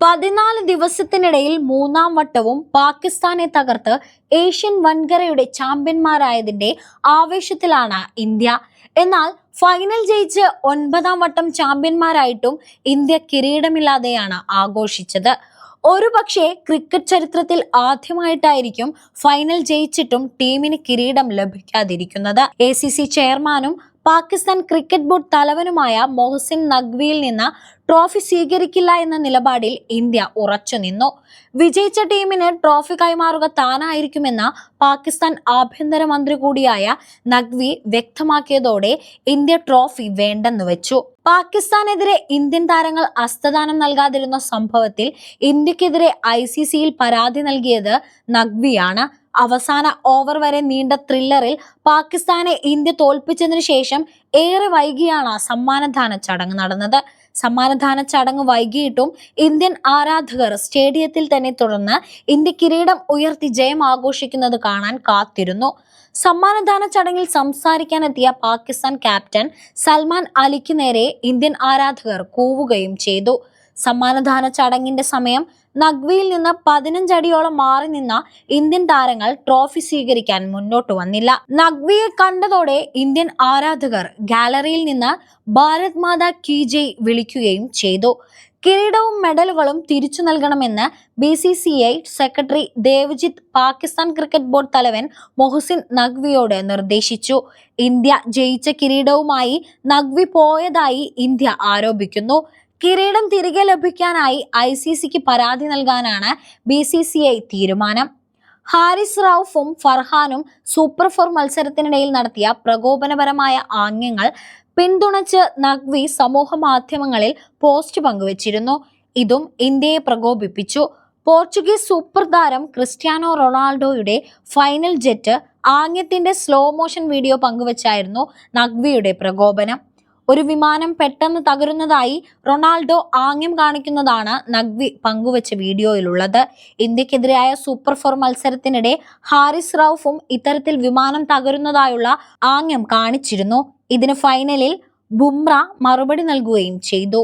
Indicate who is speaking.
Speaker 1: 14 ദിവസത്തിനിടയിൽ മൂന്നാം വട്ടവും പാകിസ്ഥാനെ തകർത്ത് ഏഷ്യൻ വൻകരയുടെ ചാമ്പ്യന്മാരായതിന്റെ ആവേശത്തിലാണ് ഇന്ത്യ. എന്നാൽ ഫൈനൽ ജയിച്ച് 9ാം വട്ടം ചാമ്പ്യന്മാരായിട്ടും ഇന്ത്യ കിരീടമില്ലാതെയാണ് ആഘോഷിച്ചത്. ഒരുപക്ഷെ ക്രിക്കറ്റ് ചരിത്രത്തിൽ ആദ്യമായിട്ടായിരിക്കും ഫൈനൽ ജയിച്ചിട്ടും ടീമിന് കിരീടം ലഭിക്കാതിരിക്കുന്നത്. ACC ചെയർമാനും പാകിസ്ഥാൻ ക്രിക്കറ്റ് ബോർഡ് തലവനുമായ മൊഹസിൻ നഖ്വിയിൽ നിന്ന് ട്രോഫി സ്വീകരിക്കില്ല എന്ന നിലപാടിൽ ഇന്ത്യ ഉറച്ചുനിന്നു. വിജയിച്ച ടീമിന് ട്രോഫി കൈമാറുക താനായിരിക്കുമെന്ന് പാകിസ്ഥാൻ ആഭ്യന്തരമന്ത്രി കൂടിയായ നഖ്വി വ്യക്തമാക്കിയതോടെ ഇന്ത്യ ട്രോഫി വേണ്ടെന്ന് വെച്ചു. പാകിസ്ഥാനെതിരെ ഇന്ത്യൻ താരങ്ങൾ ഹസ്തദാനം നൽകാതിരുന്ന സംഭവത്തിൽ ഇന്ത്യക്കെതിരെ ICCയിൽ പരാതി നൽകിയത് നഖ്വിയാണ്. അവസാന ഓവർ വരെ നീണ്ട ത്രില്ലറിൽ പാകിസ്ഥാനെ ഇന്ത്യ തോൽപ്പിച്ചതിനു ശേഷം ഏറെ വൈകിയാണ് സമ്മാനദാന ചടങ്ങ് നടന്നത്. സമ്മാനദാന ചടങ്ങ് വൈകിയിട്ടും ഇന്ത്യൻ ആരാധകർ സ്റ്റേഡിയത്തിൽ തന്നെ തുടർന്ന് ഇന്ത്യ കിരീടം ഉയർത്തി ജയം ആഘോഷിക്കുന്നത് കാണാൻ കാത്തിരുന്നു. സമ്മാനദാന ചടങ്ങിൽ സംസാരിക്കാനെത്തിയ പാകിസ്ഥാൻ ക്യാപ്റ്റൻ സൽമാൻ അലിക്ക് നേരെ ഇന്ത്യൻ ആരാധകർ കൂവുകയും ചെയ്തു. സമ്മാനദാന ചടങ്ങിന്റെ സമയം നഖ്വിയിൽ നിന്ന് 15 അടിയോളം മാറി നിന്ന ഇന്ത്യൻ താരങ്ങൾ ട്രോഫി സ്വീകരിക്കാൻ മുന്നോട്ട് വന്നില്ല. നഖ്വിയെ കണ്ടതോടെ ഇന്ത്യൻ ആരാധകർ ഗാലറിയിൽ നിന്ന് ഭാരത് മാതാ കീ ജയ് വിളിക്കുകയും ചെയ്തു. കിരീടവും മെഡലുകളും തിരിച്ചു നൽകണമെന്ന് BCCI secretary Devjith Pakistan cricket board തലവൻ മൊഹസിൻ നഖ്വിയോട് നിർദ്ദേശിച്ചു. ഇന്ത്യ ജയിച്ച കിരീടവുമായി നഖ്വി പോയതായി ഇന്ത്യ ആരോപിക്കുന്നു. കിരീടം തിരികെ ലഭിക്കാനായി ICCക്ക് പരാതി നൽകാനാണ് BCCI തീരുമാനം. ഹാരിസ് റൌഫും ഫർഹാനും സൂപ്പർ 4 മത്സരത്തിനിടയിൽ നടത്തിയ പ്രകോപനപരമായ ആംഗ്യങ്ങൾ പിന്തുണച്ച് നഖ്വി സമൂഹ മാധ്യമങ്ങളിൽ പോസ്റ്റ് പങ്കുവച്ചിരുന്നു. ഇതും ഇന്ത്യയെ പ്രകോപിപ്പിച്ചു. പോർച്ചുഗീസ് സൂപ്പർ താരം ക്രിസ്ത്യാനോ റൊണാൾഡോയുടെ ഫൈനൽ ജെറ്റ് ആംഗ്യത്തിന്റെ സ്ലോ മോഷൻ വീഡിയോ പങ്കുവച്ചായിരുന്നു നഖ്വിയുടെ പ്രകോപനം. ഒരു വിമാനം പെട്ടെന്ന് തകരുന്നതായി റൊണാൾഡോ ആംഗ്യം കാണിക്കുന്നതാണ് നഖ്വി പങ്കുവച്ച വീഡിയോയിലുള്ളത്. ഇന്ത്യക്കെതിരായ സൂപ്പർ 4 മത്സരത്തിനിടെ ഹാരിസ് റൌഫും ഇത്തരത്തിൽ വിമാനം തകരുന്നതായുള്ള ആംഗ്യം കാണിച്ചിരുന്നു. ഇതിന് ഫൈനലിൽ ബുംറ മറുപടി നൽകുകയും ചെയ്തു.